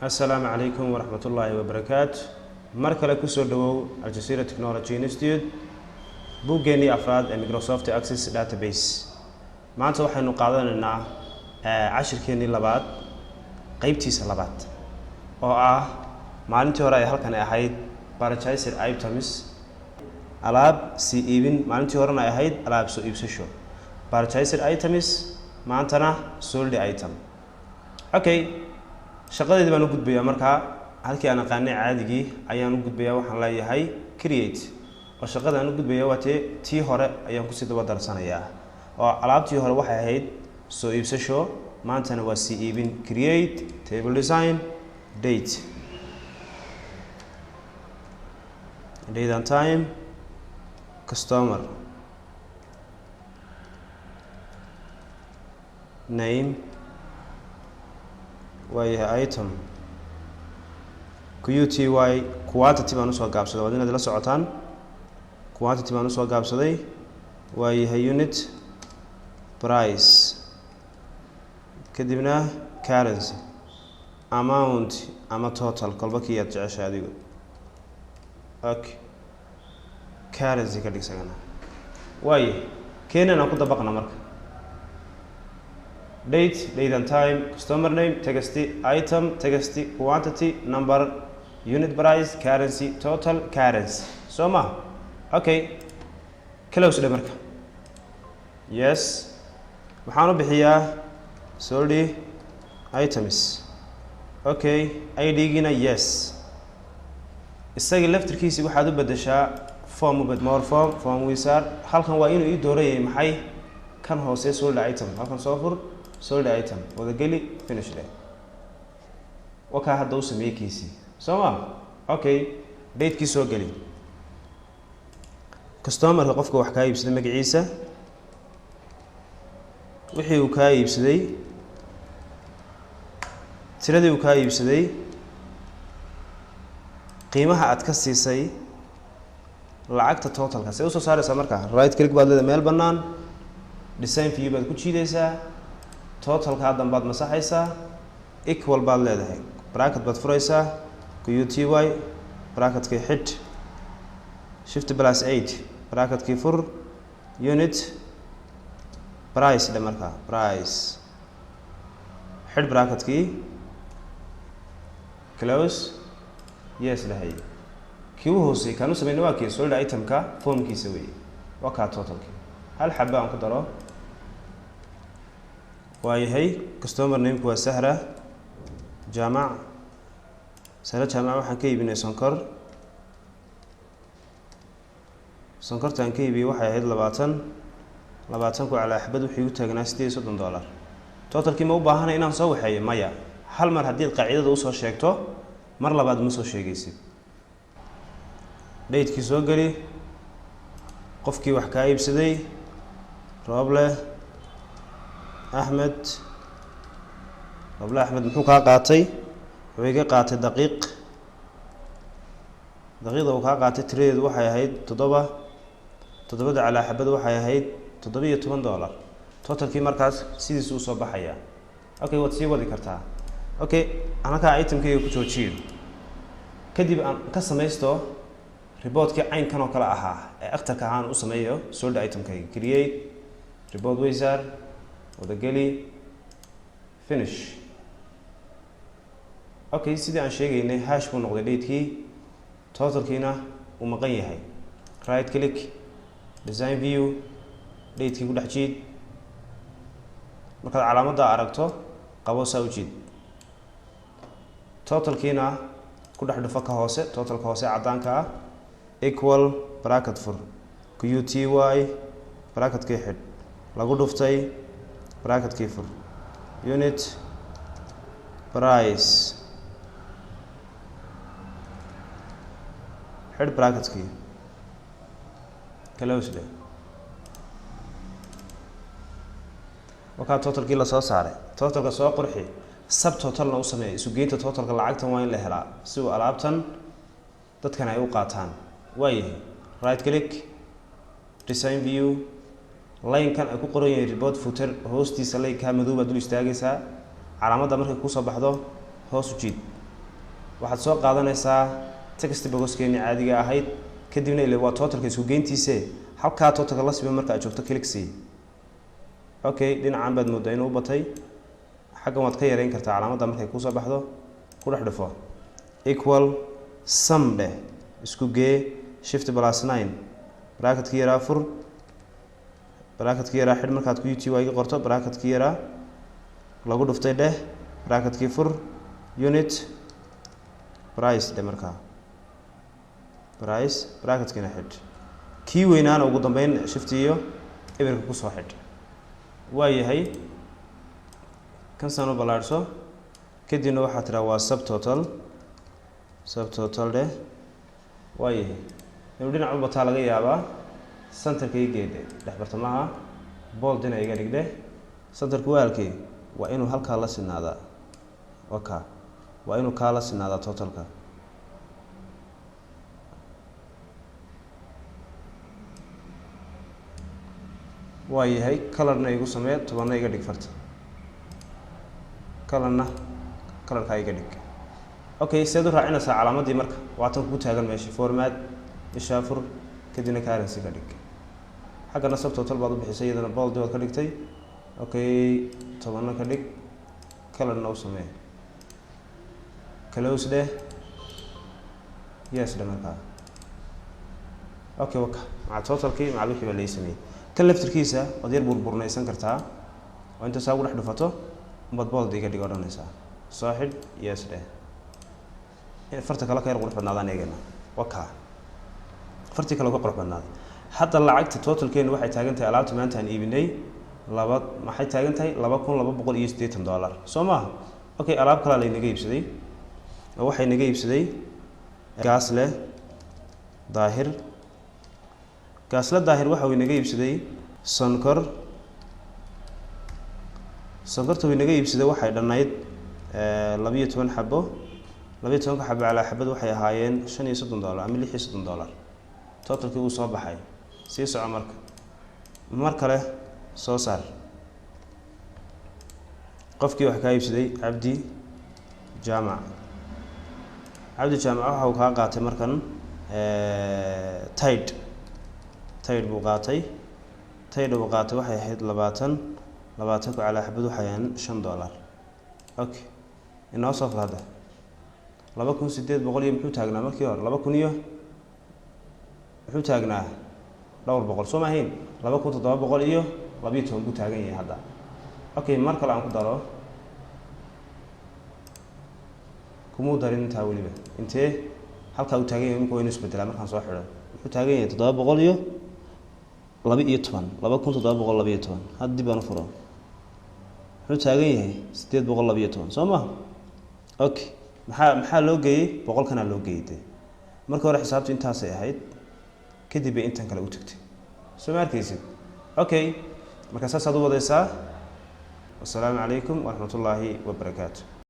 السلام عليكم ورحمة الله وبركاته. مركلة كسر دو الجزيرة تكنولوجي انستيتيوت بوجيني أفراد مايكروسوفت أكسس داتابيس. ما أنت واحد نقاضنا إن 10 كيني لبعض قيبتي سلبات أو ما أنت وراي هل كان أحيد بارتشايسر أيتمز ألعاب سي إيفن ما أنت ورانا أحيد ألعاب سو إبسشو بارتشايسر أيتمز ما أنتنا سولد أيتم. أوكي shaqadeedii baan u gudbayaa markaa halkii aan aqaanay caadigii ayaan u gudbayaa waxaan leeyahay create oo shaqada aan u gudbayaa waa tii hore ayaan ku sii daba darsanayaa oo alaabtii hore waxay ahayd soo iibsasho maantana waa sii iibin create table design date and time customer name وهي item QTY quantity baan usoo gaabsaday waa inaad la socotaan quantity baan usoo gaabsaday وهي unit price kadibna currency amount ama total kolba kii aad jeceshahay adigu okay currency ka dhigsana waaye keenana ku dabaqna marka date and time customer name text item text quantity number unit price currency total currency so ma okay close the marka yes waxaan u bixiyaa sold items okay id gina yes isaga laftirkiisa waxaad u bedeshaa more form wizard halkan waa inuu ii doorayay maxay kan hoose sold item halkan soo fur sold item wadageli finish day waka hadda u sameeyay kiisi soma okay date ki soo gali customer qofka wax ka iibsaday magaciisa wixii uu ka iibsaday tiradii uu ka iibsaday qiimaha aad ka siisay lacagta totalka say u soo saaraysa marka right click baad leedahay meel banaan design view baad ku jiidaysaa total ka dambaad masaxaysaa equal baad leedahay bracket baad furaysaa QTY bracket ki hit shift plus 8 bracket ki fur unit price da marka price hit bracket ki close yes lahay kii uu hoosay kanu sameeyay waa kii sold item ka form kiisa weey waa ka total ki hal xabba aan ku daro وهي customer name كوا سهرة جامع سهرة جامع وحن كي بين سنكر تان كي بي وحي هيد لباتن كوا على حبد وحيوتها جناستي $60 توتال كي ما وباهنا إن نسوي حي مايا هل مر هدي القاعدة دوسها شيكتو مر لبعد مسوا شيء جيسي بيت كي سوقري قف كي وحكاي بسدي رابله أحمد محوكا قاتي ويجي قاتي دقيقة وكا قاتي تريد وحي هيد تضبط على حبد وحي هيد $8 توتال كي مركز سيدي سو صباحية اوكي واتسي ودي كرتها اوكي انا كا ايتم كي كنتو تشيل كدب ان كسميستو ريبورت كي عين كانو كلا اها اختر كهان او سميو سولد ايتم كي كرييت ريبورت ويزر wadageli finish okay sidii aan sheegaynay hash ku noqday date-kii totalkiina uu maqan yahay right click design view date-kii ku dhex jiid markaad calaamadda aragto qabo saa u jiid totalkiina ku dhex dhufo ka hoose totalka hoose cadaanka ah equal bracket for QTY bracket kii xidh lagu dhuftay bracket key for unit price head bracket key close le waka total kii la soo saaray totalka soo qurxi sub total na u sameeyay isu geynta totalka lacagtan waa in la helaa si uu alaabtan dadkan ay u qaataan waayahay right click design view line kan ay ku qoran yahay report footer hoostiisa line ka madow baad u istaagaysaa calaamadda markay ku soo baxdo hoos u jiid waxaad soo qaadanaysaa text boxkeeni caadiga ahayd kadibna ilaa waa totalka isku geyntiisa halka totalka la siibay marka aad joogto click si okay dhinacan baad moodaa inuu batay xaggan waad ka yareyn kartaa calaamadda markay ku soo baxdo ku dhex dhufo equal sum dheh isku gee shift plus 9 bracketkii yaraa fur bracketkii yaraa xidh markaad ku youtube iga qorto bracketkii yaraa lagu dhuftay dheh bracketkii fur unit price dheh markaa price bracketkina xidh kii weynaana ugu dambeyn shift iyo eberka ku soo xidh waa yahay kan sano balaarso kadibna waxaa tiraa waa subtotal dheh waa yahay inuu dhinac u bataa laga yaabaa centerka ii geedhe dhex bartamaha boldina iga dhigdhe centerku waalkii waa inuu halkaa la sinaadaa waa inuu kaa la sinaadaa totalka waa yahay colorna igu samee 10 iga dhig farta colorka iga dhig okay seed u raacinaysaa calaamadii marka waatan ku taagan meesha format ishaafur kadibna currency ka dhig xaggana subtotal baad u bixisay iyadana bold baad ka dhigtay okay 10 ka dhig colorna u samee close dheh yes markaa okay waka maca totalkii maca wixii baa la sameeyay kan laftirkiisa waad yar burburnaysan kartaa oo inta saa ugu dhex dhufato umbad bold iga dhig odhanaysaa soo xidh yes dheh farta kale ka yar qurux badnaadaan eegana waka fartii kale uga qurux badnaaday hadda lacagta totalkeenu waxay taagan tahay alaabta maanta aan iibinay maxay taagan tahay $2280 soo maaha okay alaab kale la inaga iibsaday oo waxay naga iibsaday gaasle daahir waxa uu inaga iibsaday sonkorta uu inaga iibsaday waxay dhanayd 12 xabo 12 xabo ala xabad waxay ahaayeen $35 ama $36 totalkii uu soo baxay sii soco mar kale soo saar qofkii wax ka iibsaday Cabdi Jaamac waxa uu ka qaatay markan tide buu qaatay waxay ahayd 20 ku ala xabad waxay ahaayeen $5 okay inoo soo qaada 2800 iyo muxuu taagnaa markii hore 2000 iyo muxuu taagnaa dhowr boqol soo ma ahayn 2700 iyo 12 buu taagan yahay hadda okay mar kale aan ku daro kumu darin inta waliba intee halka uu taagan yahay markuu inuu isbedelaa markaan soo xidho wuxuu taagan yahay 700 iyo 2712 hadii baan furo wuxuu taagan yahay 812 soo ma okay maxaa loo geeyay boqolkana loo geeyay marka hore xisaabtu intaas ay ahayd kadib ay intan kale u tagtay soo markaysid okay marka saas aad u wadaysaa. Wassalaamu calaykum wa rahmatullaahi wa barakaatuh.